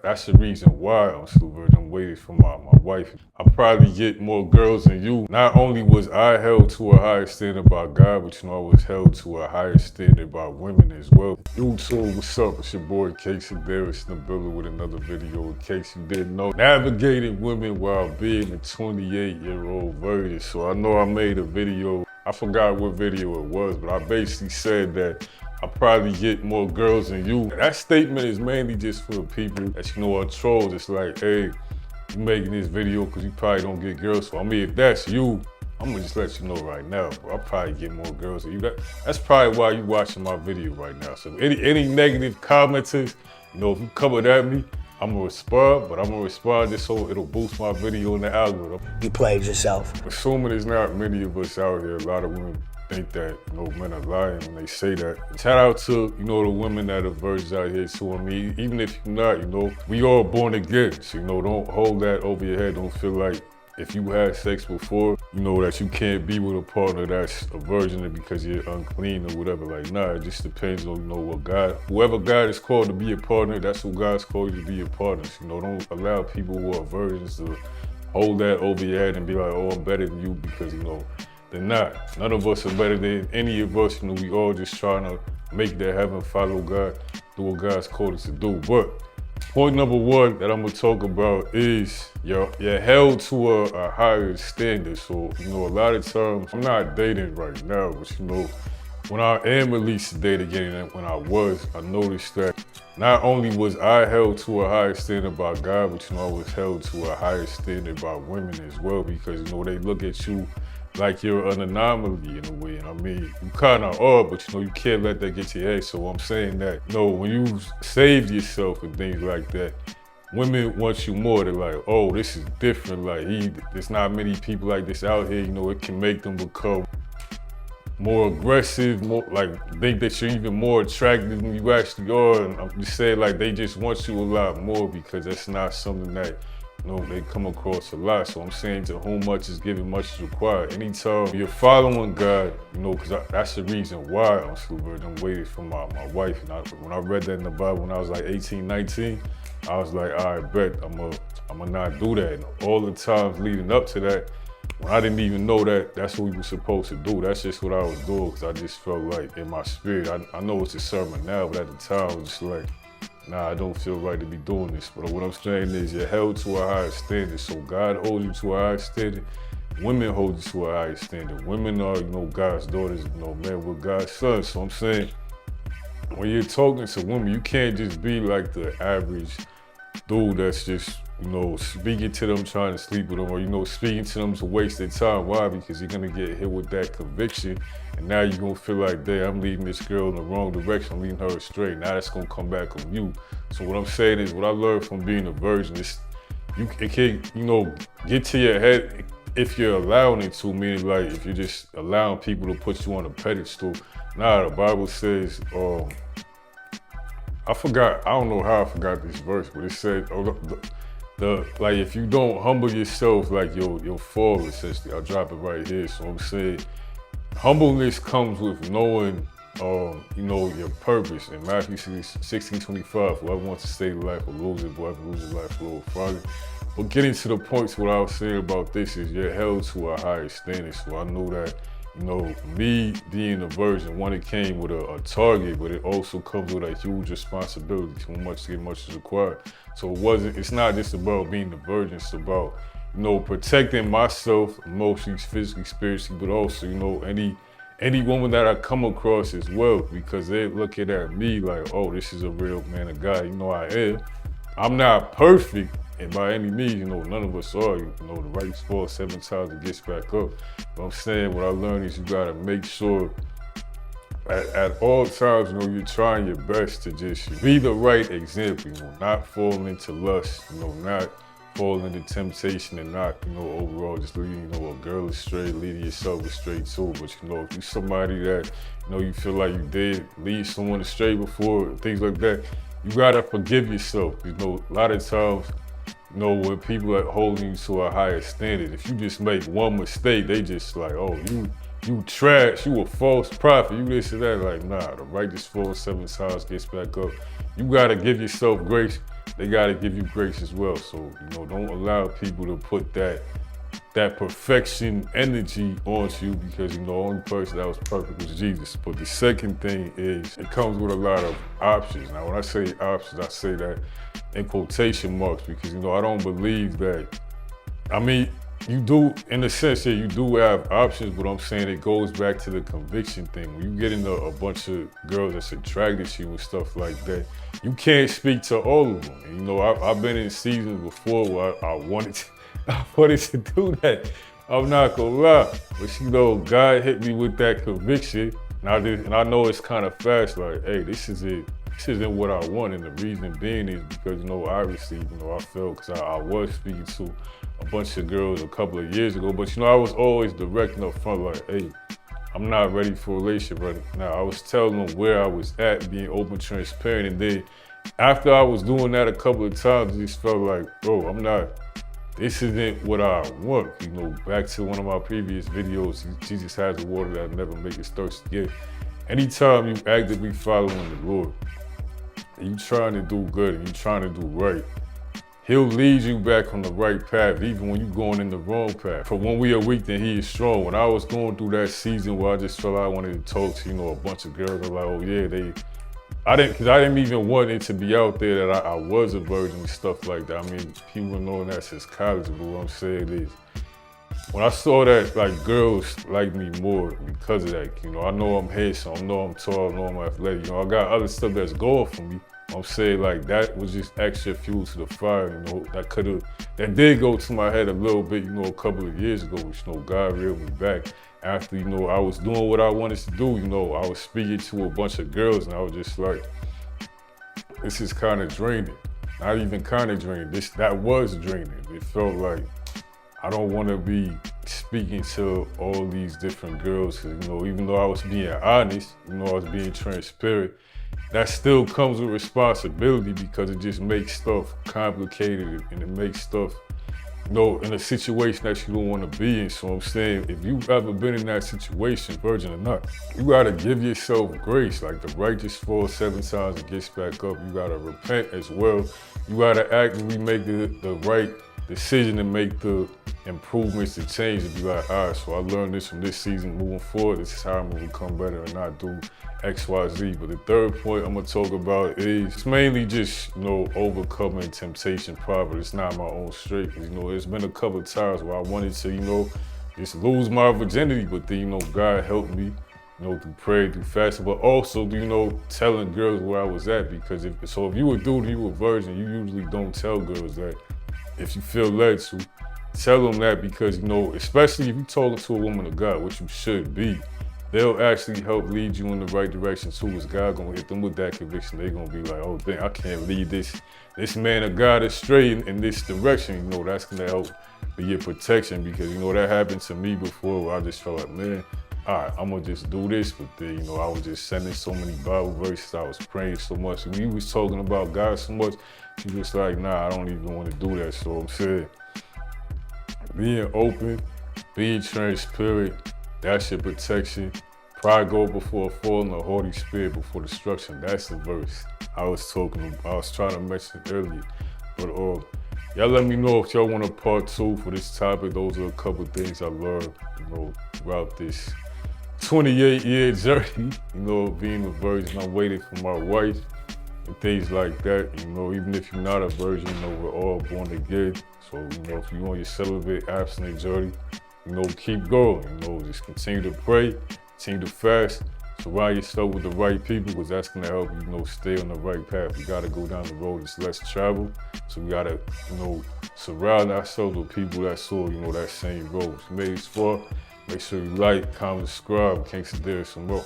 That's the reason why I'm still virgin. I'm waiting for my wife. I probably get more girls than you. Not only was I held to a higher standard by God, but I was held to a higher standard by women as well. YouTube, what's up? It's your boy Sadaris in the building with another video. In case you didn't know, navigating women while being a 28-year-old virgin. So I know I made a video. I forgot what video it was, but I basically said that I probably get more girls than you. That statement is mainly just for the people that are trolls. It's like, hey, you making this video because you probably don't get girls. So I mean, if that's you, I'm gonna just let you know right now, bro. I probably get more girls than you. That's probably why you watching my video right now. So any negative commenters, if you coming at me, I'm gonna respond, but I'm gonna respond just so it'll boost my video in the algorithm. You played yourself. Assuming there's not many of us out here, a lot of women think that men are lying when they say that. Shout out to the women that are virgins out here too. I mean, even if you're not, we all born again. So don't hold that over your head. Don't feel like if you had sex before, that you can't be with a partner that's a virgin because you're unclean or whatever. Like, nah, it just depends on what whoever God is called to be a partner, that's who God's called you to be a partner. So, don't allow people who are virgins to hold that over your head and be like, oh, I'm better than you because they're not. None of us are better than any of us. We all just trying to make that heaven, follow God, do what God's called us to do. But point number one that I'm gonna talk about is you're held to a higher standard. So, a lot of times, I'm not dating right now, but when I am released to date again, and when I noticed that not only was I held to a higher standard by God, but I was held to a higher standard by women as well, because they look at you like you're an anomaly in a way. And I mean, you kind of are, but you can't let that get to your head. So I'm saying that, when you saved yourself and things like that, women want you more. They're like, oh, this is different. Like, there's not many people like this out here. It can make them become more aggressive, more like think that you're even more attractive than you actually are. And I'm just saying, like, they just want you a lot more because that's not something that they come across a lot. So I'm saying, to whom much is given, much is required. Anytime you're following God, because that's the reason why I'm still virgin. I'm waiting for my wife. And when I read that in the Bible when I was like 18, 19, I was like, all right, bet I'm gonna not do that. And all the times leading up to that, when I didn't even know that that's what we were supposed to do, that's just what I was doing, because I just felt like in my spirit, I know it's a sermon now, but at the time I was just like, nah, I don't feel right to be doing this. But what I'm saying is you're held to a higher standard. So God holds you to a higher standard. Women hold you to a higher standard. Women are, God's daughters, men with God's sons. So I'm saying, when you're talking to women, you can't just be like the average dude that's just, speaking to them, trying to sleep with them, or, speaking to them to waste their time. Why? Because you're gonna get hit with that conviction, and now you're gonna feel like, damn, I'm leading this girl in the wrong direction, I'm leading her astray. Now that's gonna come back on you. So what I'm saying is, what I learned from being a virgin is, it can, get to your head if you're allowing it to, meaning like if you're just allowing people to put you on a pedestal. Nah, the Bible says, I don't know how I forgot this verse, but it said, like, if you don't humble yourself, like, you'll fall, essentially. I'll drop it right here. So I'm saying, humbleness comes with knowing, your purpose. In Matthew 16:25, whoever wants to save life will lose it, whoever loses life will find it. But getting to the point to what I was saying about this is you're held to a higher standard. So I know that, me being a virgin, one, it came with a target, but it also comes with a huge responsibility. Too much to get much is required. So it's not just about being a virgin, it's about, protecting myself emotionally, physically, spiritually, but also, any woman that I come across as well, because they're looking at me like, oh, this is a real man of God. I am. I'm not perfect, and by any means, none of us are. The righteous falls 7 times and gets back up. But I'm saying, what I learned is you gotta make sure at all times, you're trying your best to just be the right example, not fall into lust, not fall into temptation, and not, overall just leading, a girl astray, leading yourself astray too. But if you're somebody that, you feel like you did lead someone astray before, things like that, you gotta forgive yourself. A lot of times, when people are holding you to a higher standard, if you just make one mistake, they just like, oh, you trash, you a false prophet, you this and that. Like, nah, the righteous falls 7 times, gets back up. You gotta give yourself grace, they gotta give you grace as well. So, you know, don't allow people to put that perfection energy onto you, because, you know, the only person that was perfect was Jesus. But the second thing is, it comes with a lot of options. Now, when I say options, I say that in quotation marks, because, you know, I don't believe that, I mean, you do, in a sense that you do have options, but I'm saying it goes back to the conviction thing. When you get into a bunch of girls that's attracted to you and stuff like that, you can't speak to all of them. And, you know, I've been in seasons before where I wanted to do that. I'm not gonna lie, but you know, God hit me with that conviction, and I know it's kind of fast. Like, hey, this isn't what I want, and the reason being is because, you know, obviously, you know, I felt, because I was speaking to a bunch of girls a couple of years ago, but, you know, I was always directing up front, like, hey, I'm not ready for a relationship right now. I was telling them where I was at, being open, transparent, and then after I was doing that a couple of times, it just felt like, bro, this isn't what I want. You know, back to one of my previous videos, Jesus has the water that never make us thirsty again. Anytime you actively following the Lord, and you trying to do good and you trying to do right, He'll lead you back on the right path, even when you're going in the wrong path. For when we are weak, then He is strong. When I was going through that season where I just felt like I wanted to talk to, you know, a bunch of girls, I'm like, oh yeah, I didn't even want it to be out there that I was a virgin and stuff like that. I mean, people know that since college, but what I'm saying is, when I saw that, like, girls like me more because of that, you know, I know I'm handsome, I know I'm tall, I know I'm athletic, you know, I got other stuff that's going for me. I'm saying, like, that was just extra fuel to the fire, you know, that did go to my head a little bit, you know, a couple of years ago, which, you know, God reeled me back. After, you know, I was doing what I wanted to do, you know, I was speaking to a bunch of girls, and I was just like, this is kind of draining. Not even kind of draining, that was draining. It felt like I don't want to be speaking to all these different girls, because, you know, even though I was being honest, you know, I was being transparent, that still comes with responsibility, because it just makes stuff complicated, and it makes stuff, you know, in a situation that you don't want to be in. So I'm saying, if you've ever been in that situation, virgin or not, you gotta give yourself grace. Like, the righteous falls 7 times and gets back up. You gotta repent as well. You gotta actively make the right decision and make the improvements to change, and be like, all right, so I learned this from this season. Moving forward, this is how I'm gonna become better and not do X, Y, Z. But the third point I'm gonna talk about is, it's mainly just, you know, overcoming temptation private. It's not my own strength. You know, there's been a couple of times where I wanted to, you know, just lose my virginity, but then, you know, God helped me, you know, through prayer, through fasting, but also, you know, telling girls where I was at. Because if you a dude, you a virgin, you usually don't tell girls that. If you feel led to, tell them that, because, you know, especially if you're talking to a woman of God, which you should be, they'll actually help lead you in the right direction too. Is God gonna hit them with that conviction? They're gonna be like, oh dang, I can't lead this man of God astray in this direction. You know, that's gonna help be your protection, because, you know, that happened to me before, where I just felt like, man, all right, I'm gonna just do this. But then, you know, I was just sending so many Bible verses, I was praying so much, and we was talking about God so much, she was like, nah, I don't even want to do that. So I'm saying, being open, being transparent, that's your protection. Pride go before a fall, and a haughty spirit before destruction. That's the verse I was trying to mention earlier. But y'all let me know if y'all want a part 2 for this topic. Those are a couple of things I learned, you know, throughout this 28-year journey, you know, being a virgin. I'm waiting for my wife and things like that. You know, even if you're not a virgin, you know, we're all born again. So, you know, if you're on your celibate, abstinent journey, you know, keep going. You know, just continue to pray, continue to fast, surround yourself with the right people, because that's gonna help you, you know, stay on the right path. We gotta go down the road that's less traveled. So we gotta, you know, surround ourselves with people that saw, you know, that same road. If you made it far, make sure you like, comment, subscribe. Can't sit there some more.